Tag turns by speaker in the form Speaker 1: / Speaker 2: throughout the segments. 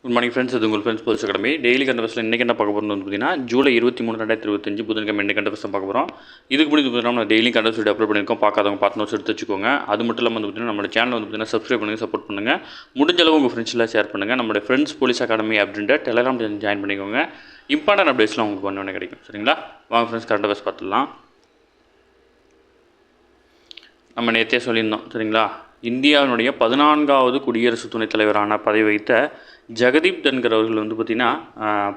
Speaker 1: Good morning friends. இது உங்கள் friends police academy. Daily கண்ட ஃபஸ்ட்டில் இன்றைக்கி என்ன பார்க்க போகிறோம்னு பார்த்தீங்கன்னா ஜூலை 23, 2025 புதன்கிழமை இன்றைக்கி கண்ட ஃபஸ்ட் பார்க்க போகிறோம். இதுக்கு முன்னாடி பார்த்தீங்கன்னா நம்ம டெய்லி கண்ட ஃபஸ்ட் அப்லோட் பண்ணியிருக்கோம். பார்க்காதவங்க பார்த்து நோட்ஸ் எடுத்து வச்சுக்கோங்க. அது மட்டும் இல்லாமல் பார்த்தீங்கன்னா நம்ம சேனல் பார்த்தீங்கன்னா சப்ஸ்கிரைப் பண்ணுங்கள், சப்போர்ட் பண்ணுங்கள். முடிஞ்ச அளவு உங்கள் ஃப்ரெண்ட்ஸ்லாம் ஷேர் பண்ணுங்கள். நம்மளுடைய ஃப்ரெண்ட்ஸ் போலீஸ் அகாடமி அப்படின்ற டெலிகிராம் ஜாயின் பண்ணிக்கோங்க. இம்பார்ட்டன்ட் அப்டேட்ஸ்லாம் உங்களுக்கு ஒன்று கிடைக்கும். சரிங்களா? வாங்க ஃப்ரெண்ட்ஸ் கரண்ட் அஃபேர்ஸ் பார்த்துடலாம். நம்ம நேற்றே சொல்லியிருந்தோம். சரிங்களா? இந்தியாவினுடைய 14வது குடியரசு துணைத் தலைவரான பதவி வைத்த ஜெகதீப் தன்கர் அவர்கள் பார்த்திங்கன்னா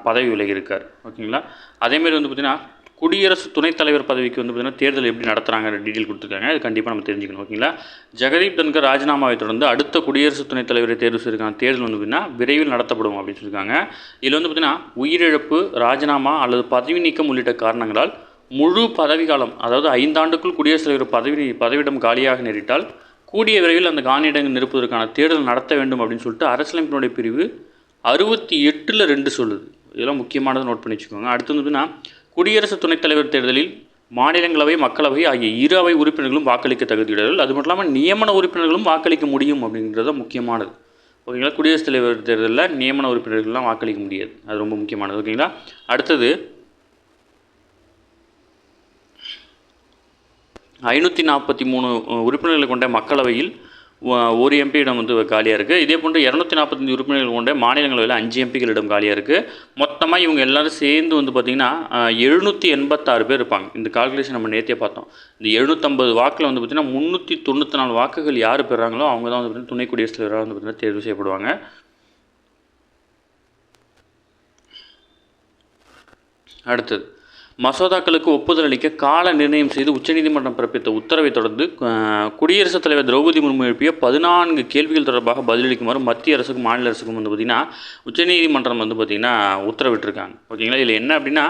Speaker 1: பதவி விலகி இருக்கார். ஓகேங்களா? அதேமாரி பார்த்திங்கன்னா குடியரசு துணைத் தலைவர் பதவிக்கு பார்த்திங்கன்னா தேர்தல் எப்படி நடத்துகிறாங்க டீட்டெயில் கொடுத்துருக்காங்க. அது கண்டிப்பாக நம்ம தெரிஞ்சுக்கணும். ஓகேங்களா? ஜெகதீப் தன்கர் ராஜினாமாவை தொடர்ந்து அடுத்த குடியரசு துணைத் தலைவரை தேர்வு செய்திருக்காங்க. தேர்தல் பார்த்திங்கன்னா விரைவில் நடத்தப்படும் அப்படின்னு சொல்லியிருக்காங்க. இதில் பார்த்திங்கன்னா உயிரிழப்பு, ராஜினாமா அல்லது பதவி நீக்கம் உள்ளிட்ட காரணங்களால் முழு பதவிக்காலம், அதாவது 5 ஆண்டுக்குள் குடியரசுத் தலைவர் பதவியிடம் காலியாக நேரிட்டால் கூடிய விரைவில் அந்த காலியிடங்கள் நிரப்புவதற்கான தேர்தல் நடத்த வேண்டும் அப்படின்னு சொல்லிட்டு அரசியலமைப்பினுடைய பிரிவு 68(2) சொல்லுது. இதெல்லாம் முக்கியமானதை நோட் பண்ணி வச்சுக்கோங்க. அடுத்து குடியரசு துணைத் தலைவர் தேர்தலில் மாநிலங்களவை, மக்களவை ஆகிய இரு அவை உறுப்பினர்களும் வாக்களிக்க தகுதியுடையவர்கள். அது மட்டும் இல்லாமல் நியமன உறுப்பினர்களும் வாக்களிக்க முடியும் அப்படிங்கிறது முக்கியமானது. ஓகேங்களா? குடியரசுத் தலைவர் தேர்தலில் நியமன உறுப்பினர்கள்லாம் வாக்களிக்க முடியாது. அது ரொம்ப முக்கியமானது. ஓகேங்களா? அடுத்தது 543 உறுப்பினர்களை கொண்ட மக்களவையில் ஒரு எம்பியிடம் காலியாக இருக்குது. இதே போன்று 245 உறுப்பினர்கள் கொண்ட மாநிலங்களவையில் 5 எம்பிகளிடம் காலியாக இருக்குது. மொத்தமாக இவங்க எல்லோரும் சேர்ந்து பார்த்திங்கன்னா 786 பேர் இருப்பாங்க. இந்த கால்குலேஷன் நம்ம நேற்றே பார்த்தோம். இந்த 750 வாக்கில் பார்த்திங்கன்னா 394 வாக்குகள் யார் பெறாங்களோ அவங்க தான் பார்த்திங்கன்னா துணை குடியரசுத் தலைவராக பார்த்திங்கன்னா தேர்வு செய்யப்படுவாங்க. அடுத்தது மசோதாக்களுக்கு ஒப்புதல் அளிக்க கால நிர்ணயம் செய்து உச்சநீதிமன்றம் பிறப்பித்த உத்தரவை தொடர்ந்து குடியரசுத் தலைவர் திரௌபதி முர்மு எழுப்பிய 14 கேள்விகள் தொடர்பாக பதிலளிக்குமாறு மத்திய அரசுக்கும் மாநில அரசுக்கும் பார்த்திங்கன்னா உச்சநீதிமன்றம் பார்த்திங்கன்னா உத்தரவிட்டிருக்காங்க. ஓகேங்களா? இதில் என்ன அப்படின்னா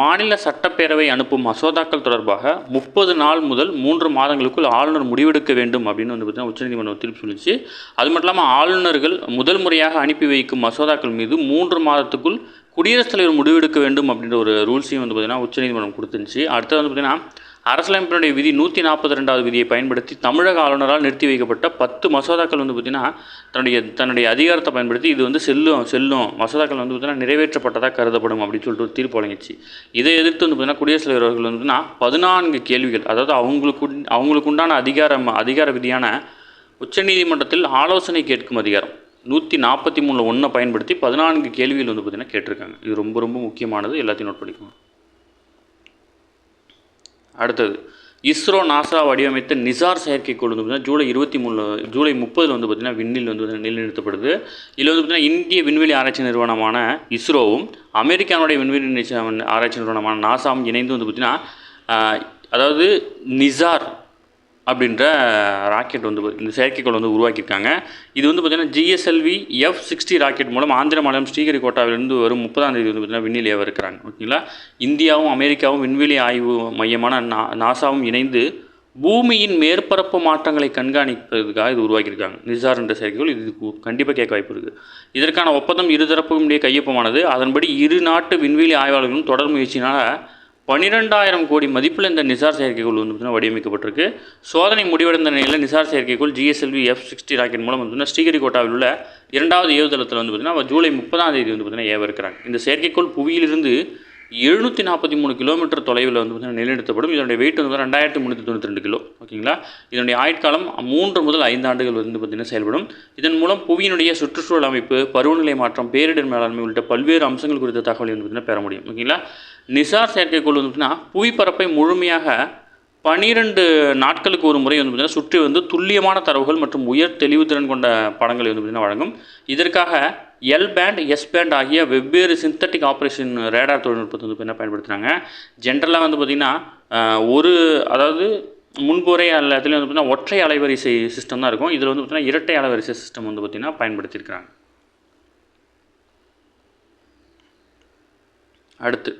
Speaker 1: மாநில சட்டப்பேரவை அனுப்பும் மசோதாக்கள் தொடர்பாக 30 நாள் முதல் 3 மாதங்களுக்குள் ஆளுநர் முடிவெடுக்க வேண்டும் அப்படின்னு பார்த்திங்கன்னா உச்சநீதிமன்றம் தீர்ப்பு சொல்லிச்சு. அது மட்டும் இல்லாமல் ஆளுநர்கள் முதல் முறையாக அனுப்பி வைக்கும் மசோதாக்கள் மீது 3 மாதத்துக்குள் குடியரசுத் தலைவர் முடிவெடுக்க வேண்டும் அப்படின்ற ஒரு ரூல்ஸையும் பார்த்திங்கன்னா உச்சநீதிமன்றம் கொடுத்துருந்துச்சு. அடுத்தது பார்த்திங்கன்னா அரசியலமைப்பினுடைய விதி 142வது விதியை பயன்படுத்தி தமிழக ஆளுநரால் நிறுத்தி வைக்கப்பட்ட 10 மசோதாக்கள் பார்த்திங்கன்னா தன்னுடைய அதிகாரத்தை பயன்படுத்தி இது செல்லும் மசோதாக்கள் பார்த்திங்கன்னா நிறைவேற்றப்பட்டதாக கருதப்படும் அப்படின்னு சொல்லிட்டு ஒரு தீர்ப்பு வழங்கிச்சு. இதை எதிர்த்து பார்த்திங்கன்னா குடியரசுத் தலைவர் அவர்கள் 14 கேள்விகள், அதாவது அவங்களுக்கு உண்டான அதிகார விதியான உச்சநீதிமன்றத்தில் ஆலோசனை கேட்கும் அதிகாரம் 143(1) பயன்படுத்தி 14 கேள்விகள் பார்த்திங்கன்னா கேட்டிருக்காங்க. இது ரொம்ப ரொம்ப முக்கியமானது. எல்லாத்தையும் நோட் பண்ணிக்கோங்க. அடுத்தது இஸ்ரோ நாசா வடிவமைத்த நிசார் செயற்கைக்கோள் ஜூலை 30 பார்த்திங்கன்னா விண்ணில் நிலைநிறுத்தப்படுது. இதில் பார்த்திங்கன்னா இந்திய விண்வெளி ஆராய்ச்சி நிறுவனமான இஸ்ரோவும் அமெரிக்காவுடைய விண்வெளி ஆராய்ச்சி நிறுவனமான நாசாவும் இணைந்து பார்த்திங்கன்னா அதாவது நிசார் அப்படின்ற ராக்கெட் இந்த செயற்கைக்கோள் உருவாக்கியிருக்காங்க. இது பார்த்திங்கன்னா GSLV F-60 ராக்கெட் மூலம் ஆந்திர மாநிலம் ஸ்ரீஹரிகோட்டாவிலிருந்து வரும் 30ஆம் தேதி பார்த்திங்கன்னா விண்ணில் ஏவ இருக்கிறாங்க. ஓகேங்களா? இந்தியாவும் அமெரிக்காவும் விண்வெளி ஆய்வு மையமான நாசாவும் இணைந்து பூமியின் மேற்பரப்பு மாற்றங்களை கண்காணிப்பதற்காக இது உருவாக்கியிருக்காங்க. நிசார் என்ற செயற்கைக்கோள். இது கண்டிப்பாக கேட்க வாய்ப்பு இருக்குது. இதற்கான ஒப்பந்தம் இருதரப்புக்கும் இடையே கையொப்பமானது. அதன்படி இரு நாட்டு விண்வெளி ஆய்வாளர்களும் தொடர் முயற்சினால் 12,000 கோடி மதிப்பில் இந்த நிசார் செயற்கைக்கோள் வடிவமைக்கப்பட்டிருக்கு. சோதனை முடிவடைந்த நிலையில் நிசார் செயற்கைக்கோள் GSLV F-60 ராக்கெட் மூலம் ஸ்ரீஹரிகோட்டாவில் உள்ள 2வது ஏவுதளத்தில் பார்த்திங்கன்னா ஜூலை 30ஆம் தேதி பார்த்திங்கன்னா ஏவ இருக்கிறாங்க. இந்த செயற்கைக்கோள் புவியிலிருந்து 743 கிலோமீட்டர் தொலைவில் பார்த்திங்கன்னா நிலைநிறுத்தப்படும். இதனுடைய வெயிட் 2392 கிலோ. ஓகேங்களா? இதனுடைய ஆயுட்காலம் 3 முதல் 5 ஆண்டுகள் பார்த்திங்கன்னா செயல்படும். இதன் மூலம் புவியினுடைய சுற்றுச்சூழல் அமைப்பு, பருவநிலை மாற்றம், பேரிடர் மேலாண்மை உள்ளிட்ட பல்வேறு அம்சங்கள் குறித்த தகவலை பார்த்திங்கன்னா பெற முடியும். ஓகேங்களா? நிசார் செயற்கைக்கோள் பார்த்திங்கன்னா புவிப்பரப்பை முழுமையாக 12 நாட்களுக்கு ஒரு முறை பார்த்திங்கன்னா சுற்றி துல்லியமான தரவுகள் மற்றும் உயர் தெளிவுத்திறன் கொண்ட படங்களை பார்த்திங்கன்னா வழங்கும். இதற்காக எல் பேண்ட், எஸ் பேண்ட் ஆகிய வெவ்வேறு சிந்தட்டிக் ஆப்ரேஷன் ரேடார் தொழில்நுட்பத்தை பயன்படுத்துகிறாங்க. ஜென்ரலாக பார்த்திங்கன்னா அதாவது முன்புறை எல்லாத்துலேயும் பார்த்திங்கன்னா ஒற்றை அலைவரிசை சிஸ்டம் தான் இருக்கும். இதில் பார்த்திங்கன்னா இரட்டை அலைவரிசை சிஸ்டம் பார்த்திங்கன்னா பயன்படுத்தியிருக்கிறாங்க. அடுத்து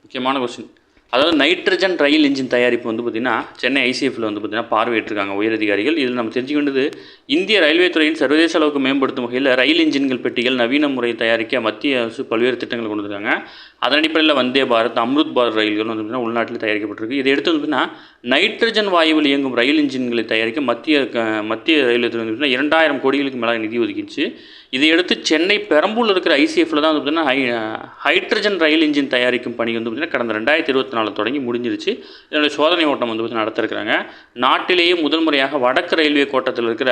Speaker 1: முக்கியமான கொஸ்டின், அதாவது நைட்ரஜன் ரயில் இன்ஜின் தயாரிப்பு பார்த்திங்கன்னா சென்னை ICFல் பார்த்திங்கன்னா பார்வையிட்டிருக்காங்க உயரதிகாரிகள். இதில் நம்ம தெரிஞ்சுக்க வேண்டியது இந்திய ரயில்வே துறையின் சர்வதேச அளவுக்கு மேம்படுத்தும் வகையில் ரயில் இன்ஜின்கள் பெட்டிகள் நவீன முறை தயாரிக்க மத்திய அரசு பல்வேறு திட்டங்கள் கொண்டு வந்திருக்காங்க. அதன் அடிப்படையில் வந்தே பாரத், அம்ருத் பாரத் ரயில்கள் பார்த்திங்கன்னா உள்நாட்டில் தயாரிக்கப்பட்டிருக்கு. இதை எடுத்து பார்த்திங்கன்னா நைட்ரஜன் வாயுவில் இயங்கும் ரயில் இன்ஜின்களை தயாரிக்க மத்திய ரயில்வே துறை 2000 கோடிகளுக்கு மேலே நிதி ஒதுக்கிச்சு. இதையடுத்து சென்னை பெரம்பூரில் இருக்கிற ஐசிஎஃப்ல தான் வந்து பார்த்திங்கன்னா ஹைட்ரஜன் ரயில் இன்ஜின் தயாரிக்கும் பணி வந்து பார்த்திங்கன்னா கடந்த 2024 தொடங்கி முடிஞ்சிருச்சு. இதனுடைய சோதனை ஓட்டம் வந்து பார்த்திங்கன்னா நடத்திருக்கிறாங்க. நாட்டிலேயே முதல் முறையாக வடக்கு ரயில்வே கோட்டத்தில் இருக்கிற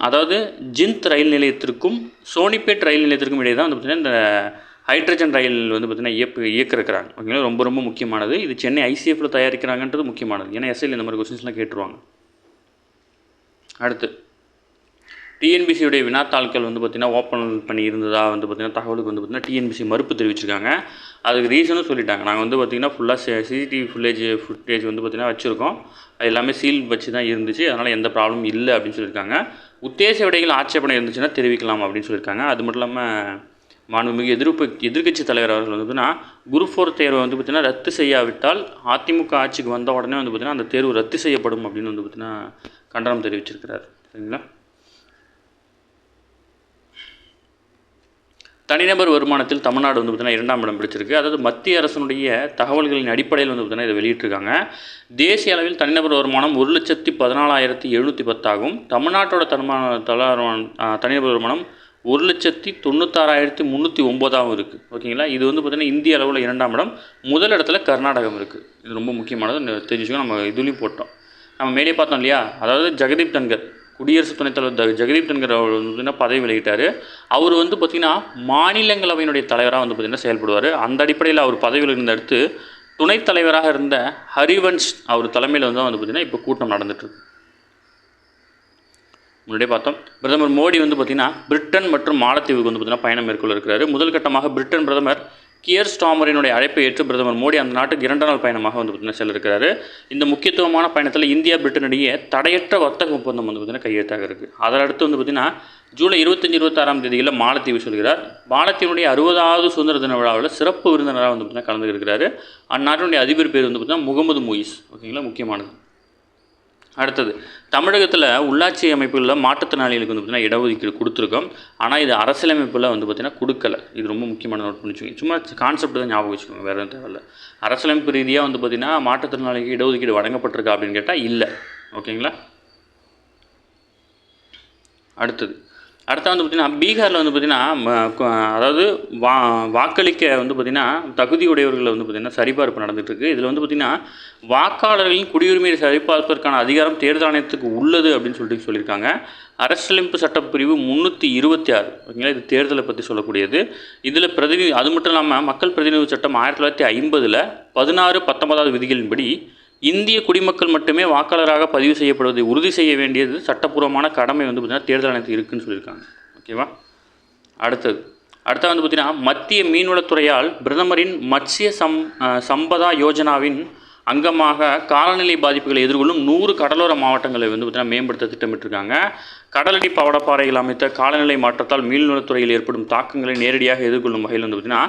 Speaker 1: அதாவது ஜிந்த் ரயில் நிலையத்திற்கும் சோனிபேட் ரயில் நிலையத்திற்கும் இடையே தான் வந்து பார்த்திங்கன்னா இந்த ஹைட்ரஜன் ரயில் வந்து பார்த்திங்கன்னா இயக்கிருக்கிறாங்க. ஓகேங்களா, ரொம்ப ரொம்ப முக்கியமானது. இது சென்னை ஐசிஎஃப்ல தயாரிக்கிறாங்கன்றது முக்கியமானது. ஏன்னா எஸ்ஐயில் இந்த மாதிரி கொஸ்டின்ஸ்லாம் கேட்டுருவாங்க. அடுத்து டிஎன்பிசியுடைய வினாத்தாள்கள் வந்து பார்த்திங்கன்னா ஓப்பன் பண்ணி இருந்ததா வந்து பார்த்திங்கன்னா தகவலுக்கு வந்து பார்த்திங்கன்னா டிஎன்பிசி மறுப்பு தெரிவிச்சிருக்காங்க. அதுக்கு ரீசனும் சொல்லிட்டாங்க. நாங்கள் வந்து பார்த்திங்கன்னா ஃபுல்லாக சிசிடிவி ஃபுட்டேஜ் வந்து பார்த்திங்கன்னா வச்சுருக்கோம். அது எல்லாமே சீல் வச்சு தான் இருந்துச்சு. அதனால் எந்த ப்ராப்ளமும் இல்லை அப்படின்னு சொல்லியிருக்காங்க. உத்தேச விடைகள் ஆட்சேபனை இருந்துச்சுன்னா தெரிவிக்கலாம் அப்படின்னு சொல்லியிருக்காங்க. அது மட்டும் இல்லாமல் மாண்புமிகு எதிர்க்கட்சி தலைவர் அவர்கள் வந்து பார்த்திங்கன்னா குரூப் 4 தேர்வை வந்து பார்த்திங்கன்னா ரத்து செய்யாவிட்டால் அதிமுக ஆட்சிக்கு வந்த உடனே வந்து பார்த்திங்கன்னா அந்த தேர்வு ரத்து செய்யப்படும் அப்படின்னு வந்து பார்த்திங்கன்னா கண்டனம் தெரிவிச்சிருக்கிறார். சரிங்களா. தனிநபர் வருமானத்தில் தமிழ்நாடு வந்து பார்த்திங்கன்னா 2ஆம் இடம் பிடிச்சிருக்கு. அதாவது மத்திய அரசினுடைய தகவல்களின் அடிப்படையில் வந்து பார்த்திங்கன்னா இதை வெளியிட்டிருக்காங்க. தேசிய அளவில் தனிநபர் வருமானம் 1,14,710 ஆகும். தமிழ்நாட்டோட தனிநபர் வருமானம் 1,96,309 இருக்குது. ஓகேங்களா. இது வந்து பார்த்திங்கன்னா இந்திய அளவில் 2ஆம் இடம். முதல் இடத்துல கர்நாடகம் இருக்குது. இது ரொம்ப முக்கியமானது தெரிஞ்சுக்கோ. நம்ம இதுலேயும் போட்டோம். நம்ம மேலே பார்த்தோம் இல்லையா. அதாவது ஜெகதீப் தன்கர் குடியரசு துணைத் தலைவர் ஜெகதீப் தன்கர் அவர் வந்து பார்த்திங்கன்னா பதவி விலகிட்டார். அவர் வந்து பார்த்திங்கன்னா மாநிலங்களவையினுடைய தலைவராக வந்து பார்த்திங்கன்னா செயல்படுவார். அந்த அடிப்படையில் அவர் பதவியில் இருந்த அடுத்து துணைத் தலைவராக இருந்த ஹரிவன்ஷ் அவர் தலைமையில் வந்து பார்த்திங்கன்னா இப்போ கூட்டம் நடந்துட்டுருக்கு. முன்னாடியே பார்த்தோம். பிரதமர் மோடி வந்து பார்த்திங்கன்னா பிரிட்டன் மற்றும் மாலத்தீவுக்கு வந்து பார்த்திங்கன்னா பயணம் மேற்கொள்ள இருக்கிறாரு. முதல் கட்டமாக பிரிட்டன் பிரதமர் கியர் ஸ்டாமரினுடைய அழைப்பை ஏற்று பிரதமர் மோடி அந்த நாட்டுக்கு 2 நாள் பயணமாக வந்து பார்த்திங்கன்னா செல்ல இருக்கிறாரு. இந்த முக்கியத்துவமான பயணத்தில் இந்தியா பிரிட்டன் இடையே தடையற்ற வர்த்தக ஒப்பந்தம் வந்து பார்த்திங்கன்னா கையெழுத்தாக இருக்குது. அதை அடுத்து வந்து பார்த்திங்கன்னா ஜூலை 25-26ஆம் தேதியில் மாலத்தீவு செல்கிறார். மாலத்தீவுடைய 60வது சுதந்திர தின விழாவில் சிறப்பு விருந்தினராக வந்து பார்த்திங்கன்னா கலந்துருக்கிறாரு. அந்நாட்டினுடைய அதிபர் பேர் வந்து பார்த்திங்கன்னா முகமது முயிஸ். ஓகேங்களா, முக்கியமானது. அடுத்தது தமிழகத்தில் உள்ளாட்சி அமைப்புகளில் மாற்றுத்திறனாளிகளுக்கு வந்து பார்த்திங்கன்னா இடஒதுக்கீடு கொடுத்துருக்கோம். ஆனால் இது அரசியலமைப்பில் வந்து பார்த்திங்கன்னா கொடுக்கல. இது ரொம்ப முக்கியமான நோட் பண்ணி வச்சுக்கோங்க. சும்மா கான்செப்ட் தான் ஞாபகம் வச்சுக்கோங்க, வேறு எதுவும் தேவையில்லை. அரசியலமைப்பு ரீதியாக வந்து பார்த்திங்கன்னா மாற்றுத்திறனாளிக்கு இடஒதுக்கீடு வழங்கப்பட்டிருக்கா அப்படின்னு கேட்டால் இல்லை. ஓகேங்களா. அடுத்தது வந்து பார்த்திங்கன்னா பீகாரில் வந்து பார்த்திங்கன்னா அதாவது வாக்களிக்க வந்து பார்த்திங்கன்னா தகுதியுடையவர்களை வந்து பார்த்திங்கன்னா சரிபார்ப்பு நடந்துகிட்ருக்கு. இதில் வந்து பார்த்திங்கன்னா வாக்காளர்களின் குடியுரிமையை சரிபார்ப்பதற்கான அதிகாரம் தேர்தல் ஆணையத்துக்கு உள்ளது அப்படின்னு சொல்லியிருக்காங்க. அரசியலமைப்பு சட்டப்பிரிவு 326. ஓகேங்களா, இது தேர்தலை பற்றி சொல்லக்கூடியது. இதில் அது மட்டும் இல்லாமல் மக்கள் பிரதிநிதி சட்டம் 1950 16, 19வது விதிகளின்படி இந்திய குடிமக்கள் மட்டுமே வாக்காளராக பதிவு செய்யப்படுவதை உறுதி செய்ய வேண்டியது சட்டப்பூர்வமான கடமை வந்து பார்த்திங்கன்னா தேர்தல் ஆணையத்துக்கு இருக்குதுன்னு சொல்லியிருக்காங்க. ஓகேவா. அடுத்தது வந்து பார்த்திங்கன்னா மத்திய மீன்வளத்துறையால் பிரதமரின் மத்ஸ்ய சம்பதா யோஜனாவின் அங்கமாக காலநிலை பாதிப்புகளை எதிர்கொள்ளும் 100 கடலோர மாவட்டங்களை வந்து பார்த்திங்கன்னா மேம்படுத்த திட்டமிட்டிருக்காங்க. கடலடி பவளப்பாறைகள் அமைத்த காலநிலை மாற்றத்தால் மீன்வளத்துறையில் ஏற்படும் தாக்கங்களை நேரடியாக எதிர்கொள்ளும் வகையில் வந்து பார்த்திங்கன்னா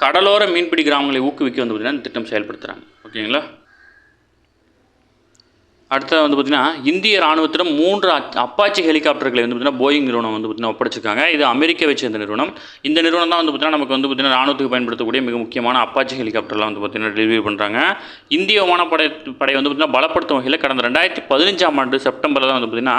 Speaker 1: கடலோர மீன்பிடி கிராமங்களை ஊக்குவிக்க வந்து பார்த்திங்கன்னா இந்த திட்டம் செயல்படுத்துகிறாங்க. ஓகேங்களா. அடுத்தது வந்து பார்த்திங்கன்னா இந்திய ராணுவத்திடம் 3 அப்பாச்சி ஹெலிகாப்டர்களை வந்து பார்த்திங்கன்னா போயிங் நிறுவனம் வந்து பார்த்திங்கன்னா ஒப்படைச்சிருக்காங்க. இது அமெரிக்காவை சேர்ந்த நிறுவனம். இந்த நிறுவனம் தான் வந்து பார்த்திங்கன்னா நமக்கு வந்து பார்த்திங்கன்னா ராணுவத்துக்கு பயன்படுத்தக்கூடிய மிக முக்கியமான அப்பாச்சி ஹெலிகாப்டர்லாம் வந்து பார்த்திங்கன்னா டெலிவரி பண்ணுறாங்க. இந்திய விமானப்படை வந்து பார்த்திங்கன்னா பலப்படுத்தும் வகையில் கடந்த 2015ஆம் ஆண்டு செப்டம்பரில் தான் வந்து பார்த்திங்கன்னா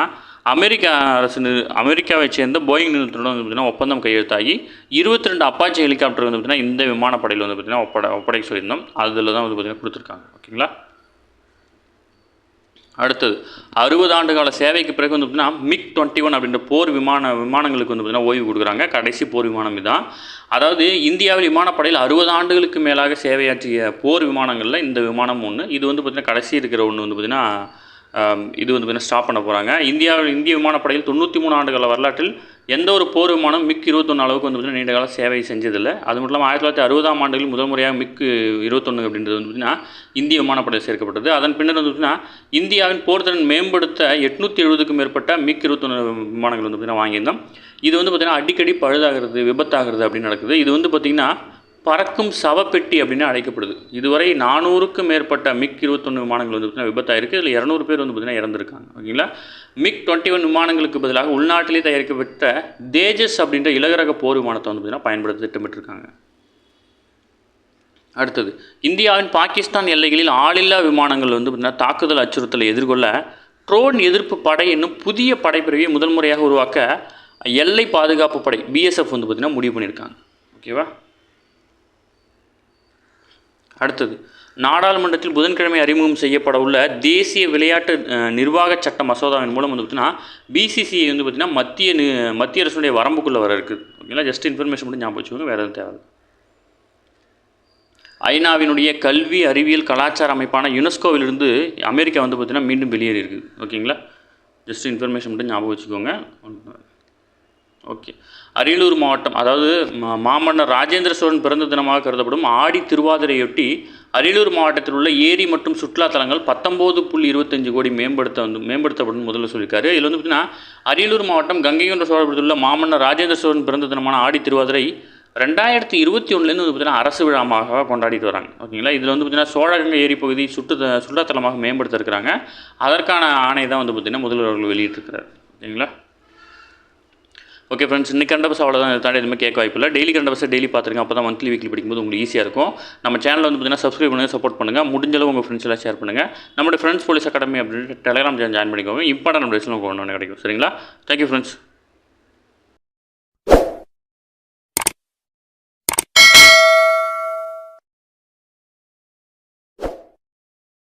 Speaker 1: அமெரிக்காவை சேர்ந்த போயிங் நிறுவனத்துடன் வந்து பார்த்திங்கன்னா ஒப்பந்தம் கையெழுத்தாகி 22 அப்பாச்சி ஹெலிகாப்டர் வந்து பார்த்திங்கன்னா இந்த விமானப்படையில் வந்து பார்த்திங்கன்னா ஒப்படைக்க சொல்லியிருந்தோம். அதில் தான் வந்து பார்த்திங்கன்னா கொடுத்துருக்காங்க. ஓகேங்களா. அடுத்தது 60 ஆண்டு கால சேவைக்கு பிறகு வந்து பார்த்திங்கன்னா MiG-21 அப்படின்ற போர் விமானங்களுக்கு வந்து பார்த்திங்கன்னா ஓய்வு கொடுக்குறாங்க. கடைசி போர் விமானம் இதுதான். அதாவது இந்தியாவில் விமானப்படையில் 60 ஆண்டுகளுக்கு மேலாக சேவையாற்றிய போர் விமானங்களில் இந்த விமானம் ஒன்று. இது வந்து பார்த்திங்கன்னா கடைசி இருக்கிற ஒன்று வந்து பார்த்திங்கன்னா இது வந்து பார்த்திங்கன்னா ஸ்டாப் பண்ண போகிறாங்க. இந்திய விமானப்படையில் 93 ஆண்டுகால வரலாற்றில் எந்த ஒரு போர் விமானம் MiG-21 அளவுக்கு வந்து பார்த்திங்கன்னா நீண்ட கால சேவை செஞ்சதில்லை. அது மட்டும் இல்லாமல் 1960ஆம் ஆண்டுகளில் முதல் முறையாக MiG-21 அப்படின்றது வந்து பார்த்திங்கன்னா இந்திய விமானப்படையில் சேர்க்கப்பட்டது. அதன் பின்னர் வந்து பார்த்திங்கன்னா இந்தியாவின் போர்த்திறன் மேம்படுத்த 870க்கும் மேற்பட்ட MiG-21 விமானங்கள் வந்து பார்த்திங்கன்னா வாங்கியிருந்தோம். இது வந்து பார்த்திங்கன்னா அடிக்கடி பழுதாகிறது, விபத்தாகிறது அப்படின்னு நடக்குது. இது வந்து பார்த்திங்கன்னா பறக்கும் சவப்பெட்டி அப்படின்னு அழைக்கப்படுது. இதுவரை 400க்கும் மேற்பட்ட MiG-21 விமானங்கள் வந்து பார்த்திங்கன்னா விபத்தாயிருக்கு. இதில் 200 பேர் வந்து பார்த்திங்கன்னா இறந்துருக்காங்க. ஓகேங்களா. MiG-21 விமானங்களுக்கு பதிலாக உள்நாட்டிலே தயாரிக்கப்பட்ட தேஜஸ் அப்படின்ற இலகுரக போர் விமானத்தை வந்து பார்த்திங்கன்னா பயன்படுத்த திட்டமிட்டிருக்காங்க. அடுத்தது இந்தியாவின் பாகிஸ்தான் எல்லைகளில் ஆளில்லா விமானங்கள் வந்து பார்த்திங்கன்னா தாக்குதல் அச்சுறுத்தலை எதிர்கொள்ள ட்ரோன் எதிர்ப்பு படை என்னும் புதிய படைப்பிரிவை முதல் முறையாக உருவாக்க எல்லை பாதுகாப்பு படை பிஎஸ்எஃப் வந்து பார்த்திங்கன்னா முடிவு பண்ணியிருக்காங்க. ஓகேவா. அடுத்தது, நாடாளுமன்றத்தில் புதன்கிழமை அறிமுகம் செய்யப்பட உள்ள தேசிய விளையாட்டு நிர்வாக சட்ட மசோதாவின் மூலம் வந்து பார்த்திங்கன்னா பிசிசிஐ வந்து பார்த்திங்கன்னா மத்திய அரசுடைய வரம்புக்குள்ளே வர இருக்குது. ஓகேங்களா. ஜஸ்ட் இன்ஃபர்மேஷன் மட்டும் ஞாபகம் வச்சுக்கோங்க, வேறு எதுவும் தேவை. ஐநாவினுடைய கல்வி அறிவியல் கலாச்சார அமைப்பான யுனெஸ்கோவிலிருந்து அமெரிக்கா வந்து பார்த்திங்கன்னா மீண்டும் வெளியேறி இருக்குது. ஓகேங்களா. ஜஸ்ட் இன்ஃபர்மேஷன் மட்டும் ஞாபகம் வச்சுக்கோங்க. ஓகே. அரியலூர் மாவட்டம், அதாவது மாமன்னர் ராஜேந்திர சோழன் பிறந்த தினமாக கருதப்படும் ஆடி திருவாதிரையொட்டி அரியலூர் மாவட்டத்தில் உள்ள ஏரி மற்றும் சுற்றுலா தலங்கள் 19.25 கோடி மேம்படுத்தப்படும் முதல்ல சொல்லியிருக்காரு. இதில் வந்து பார்த்திங்கன்னா அரியலூர் மாவட்டம் கங்கை கொண்ட சோழபுரத்தில் உள்ள மாமன்னர் ராஜேந்திர சோழன் பிறந்த தினமான ஆடி திருவாதிரை 2021 வந்து பார்த்திங்கன்னா அரசு விழாமாக கொண்டாடிட்டு வராங்க. ஓகேங்களா. இதில் வந்து பார்த்திங்கன்னா சோழகங்கை ஏரி பகுதி சுற்றுலாத்தலமாக மேம்படுத்த இருக்கிறாங்க. அதற்கான ஆணை தான் வந்து பார்த்திங்கன்னா முதல்வர் அவர்கள் வெளியிட்டிருக்கிறார். ஓகேங்களா. ஓகே ஃப்ரெண்ட்ஸ், இன்றைக்கி கரண்ட் அஃபேர்ஸ் அவ்வளோதான். இதை தாண்டி எதுவுமே கேட்க வாய்ப்பில்லை. டெய்லி கரண்ட் அஃபேர்ஸ் டெய்லி பார்த்துருங்க. அப்போ தான் மந்த்லி வீக்லி படிக்கும்போது உங்களுக்கு ஈஸியாக இருக்கும். நம்ம சேனலில் வந்து பார்த்திங்கன்னா சப்ஸ்கிரைப் பண்ணுங்கள், சப்போர்ட் பண்ணுங்கள். முடிஞ்சளவு உங்கள் ஃப்ரெண்ட்ஸ் எல்லாம் ஷேர் பண்ணுங்கள். நம்மளுடைய ஃப்ரெண்ட்ஸ் போலீஸ் அகாடமி அப்படின்ட்டு டெலிகிராம் ஜாயின் பண்ணிக்கோங்க. இம்பார்ட்டன்ட் அப்டேட்ஸ்லாம் உங்களுக்கு ஒன்று கிடைக்கும். சரிங்களா. Thank you friends.